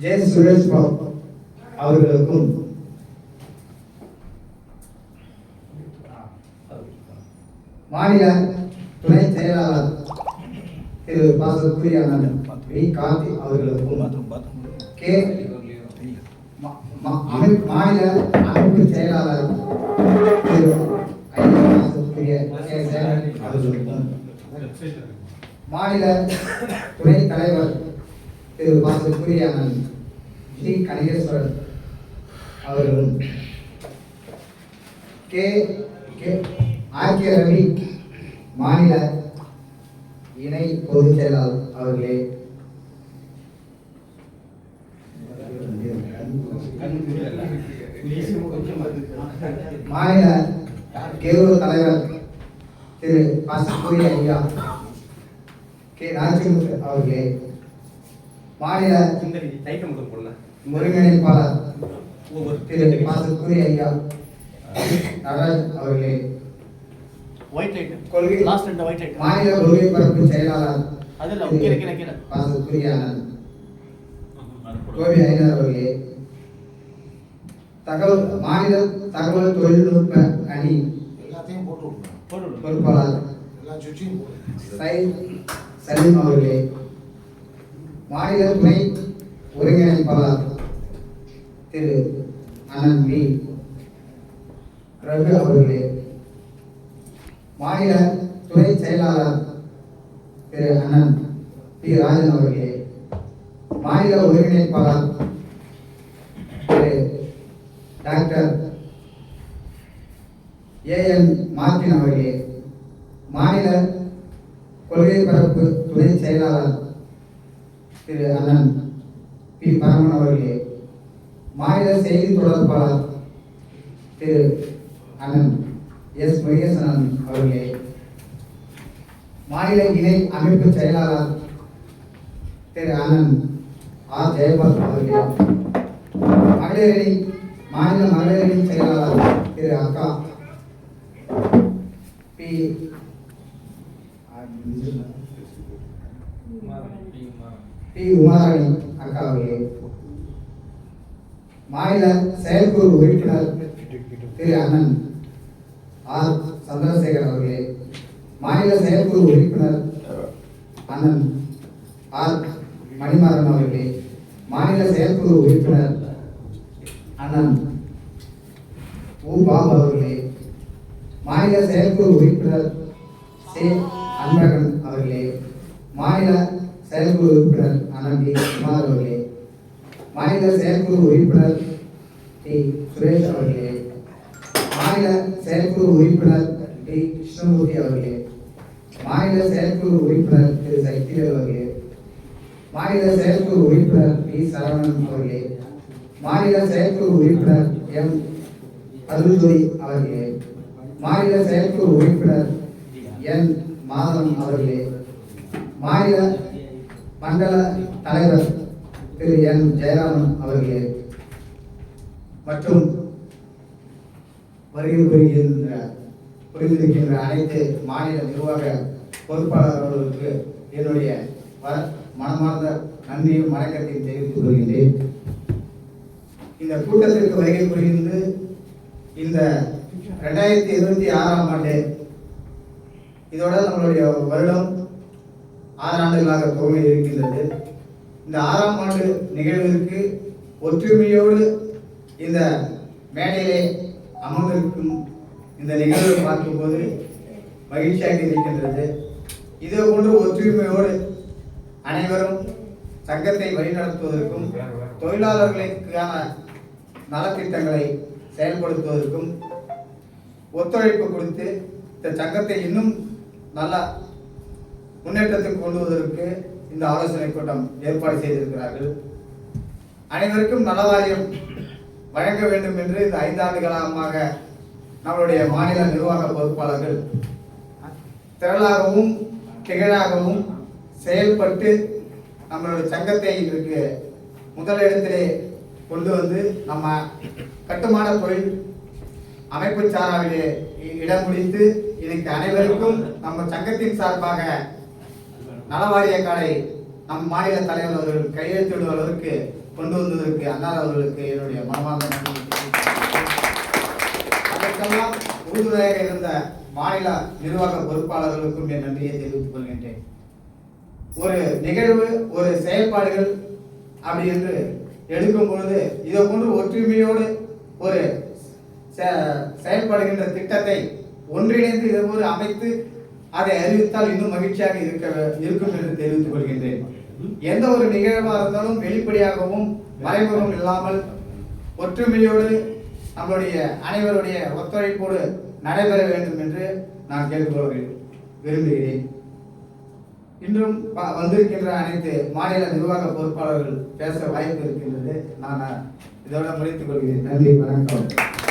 J Suresh Babu அவர்களுக்கும் மாநில துணை செயலாளர் திரு பாசக்குரிய வி கார்த்தி அவர்களுக்கும் மாநில அமைப்பு செயலாளர் திரு அவர்களுக்கும் மாநில துணை தலைவர் திரு பாசக்குரிய ஸ்ரீ கணேஸ்வரன் அவர்களும் ஆர்கே ரவி மாநில இணை பொதுச் செயலாளர் அவர்களே, மாநில கெவுரு தலைவர் திரு பாசக்குரிய ஐயா கே ராஜமுத்து அவர்களே, மாநில ஒருங்கிணைப்பாளர் திரு பாசக்குரிய ஐயா நடராஜ் அவர்களே, மாநில கொள்கை பரப்பு செயலாளர் பாசக்குரிய கோபி ஐயர் அவர்களே, மாநில தகவல் தொழில்நுட்ப அணி பொறுப்பாளர் சலீம் அவர்களே, மாநில துணை ஒருங்கிணைப்பாளர் திரு அனந்த் வி ரகு அவர்களே, மாநில துணை செயலாளர் திரு அனந்த் பி ராஜன் அவர்களே, மாநில ஒருங்கிணைப்பாளர் திரு டாக்டர் ஏஎன் மார்டின் அவர்களே, மாநில கொள்கை பரப்பு துணை செயலாளர் திரு அனந்த் பி பரமன் அவர்களே, மாநில செய்தி தொடர்பாளர் திரு அனந்த் எஸ் முருகேசன் அவர்களே, மாநில இணை அமைப்பு செயலாளர் திரு அனந்த் ஆர் ஜெயபால் அவர்களே, மகளிரணி மாநில மகளிரணி செயலாளர் திரு அக்கா பி உமாராணி அக்கா அவர்களே, மாநில செயற்குழு உறுப்பினர் திரு அண்ணன் ஆர் சந்திரசேகர் அவர்களே, மாநில செயற்குழு உறுப்பினர் அண்ணன் ஆர் மணிமாறன் அவர்களே, மாநில செயற்குழு உறுப்பினர் அண்ணன் உ பாபு அவர்களே, மாநில செயற்குழு உறுப்பினர் சி அன்பழகன் அவர்களே, மாநில செயற்குழு உறுப்பினர் அண்ணன் டி குமார் அவர்களே, மாநில செயற்குழு உறுப்பினர் டி சுரேஷ் அவர்களே, மாநில செயற்குழு உறுப்பினர் டி கிருஷ்ணமூர்த்தி அவர்களே, மாநில செயற்குழு உறுப்பினர் திரு சக்திவேல் அவர்களே, மாநில செயற்குழு உறுப்பினர் பி சரவணன் அவர்களே, மாநில செயற்குழு உறுப்பினர் எம் அருள்ஜோய் அவர்களே, மாநில செயற்குழு உறுப்பினர் என் மாதவன் அவர்களே, மாநில மண்டல தலைவர் திரு என் ஜெயராமன் அவர்களே மற்றும் புரிந்திருக்கின்ற அனைத்து மாநில நிர்வாக பொறுப்பாளர் அவர்களுக்கு என்னுடைய மனமார்ந்த நன்றியும் வணக்கத்தையும் தெரிவித்துக் கொள்கின்றேன். இந்த கூட்டத்திற்கு வருகை புரிந்து இந்த 2026ஆம் ஆண்டு இதோட நம்மளுடைய வருடம் 6 ஆண்டுகளாக துவங்க இருக்கின்றது. இந்த 6ஆம் ஆண்டு நிகழ்விற்கு ஒற்றுமையோடு இந்த மேடையிலே அமர்ந்திருக்கும் இந்த நிகழ்வை பார்க்கும்போது மகிழ்ச்சியாக இருக்கின்றது. இதே போன்று ஒற்றுமையோடு அனைவரும் சங்கத்தை வழிநடத்துவதற்கும் தொழிலாளர்களுக்கான நலத்திட்டங்களை செயல்படுத்துவதற்கும் ஒத்துழைப்பு கொடுத்து இந்த சங்கத்தை இன்னும் நல்ல முன்னேற்றத்துக்கு கொண்டு வருவதற்கு இந்த ஆலோசனை கூட்டம் ஏற்பாடு செய்திருக்கிறார்கள். அனைவருக்கும் நலவாரியம் வழங்க வேண்டும் என்று இந்த 5 ஆண்டு காலமாக நம்மளுடைய மாநில நிர்வாக பொறுப்பாளர்கள் திரளாகவும் திகழாகவும் செயல்பட்டு நம்மளுடைய சங்கத்தை இதற்கு முதலிடத்திலே கொண்டு வந்து நம்ம கட்டுமான தொழில் அமைப்பு சாராவிலே இடம் முடித்து இன்னைக்கு அனைவருக்கும் நம்ம சங்கத்தின் சார்பாக நலவாரிய கார்டை நம் மாநில தலைவர் அவர்கள் கையெழுத்திடும் அளவிற்கு கொண்டு வந்ததற்கு அன்னார் அவர்களுக்கு என்னுடைய மனமார்ந்த நன்றி. அதற்கெல்லாம் உறுதுணையாக இருந்த மாநில நிர்வாக பொறுப்பாளர்களுக்கும் என் நன்றியை தெரிவித்துக் கொள்கின்றேன். ஒரு நிகழ்வு, ஒரு செயல்பாடுகள் அப்படி என்று எடுக்கும் பொழுது இதை போன்று ஒற்றுமையோடு ஒரு செயல்படுகின்ற திட்டத்தை ஒன்றிணைந்து இதுபோது அமைத்து அதை அறிவித்தால் இன்னும் மகிழ்ச்சியாக இருக்கும் என்று தெரிவித்துக் கொள்கின்றேன். எந்த ஒரு நிகழ்வாக இருந்தாலும் வெளிப்படையாகவும் மறைமுகம் இல்லாமல் ஒற்றுமையோடு நம்மளுடைய அனைவருடைய ஒத்துழைப்போடு நடைபெற வேண்டும் என்று நான் கேட்டுக்கொள்ள விரும்புகிறேன். இன்றும் வந்திருக்கின்ற அனைத்து மாநில நிர்வாக பொறுப்பாளர்கள் பேச வாய்ப்பு இருக்கின்றது. நான் இதோட முடித்துக் கொள்கிறேன். நன்றி, வணக்கம்.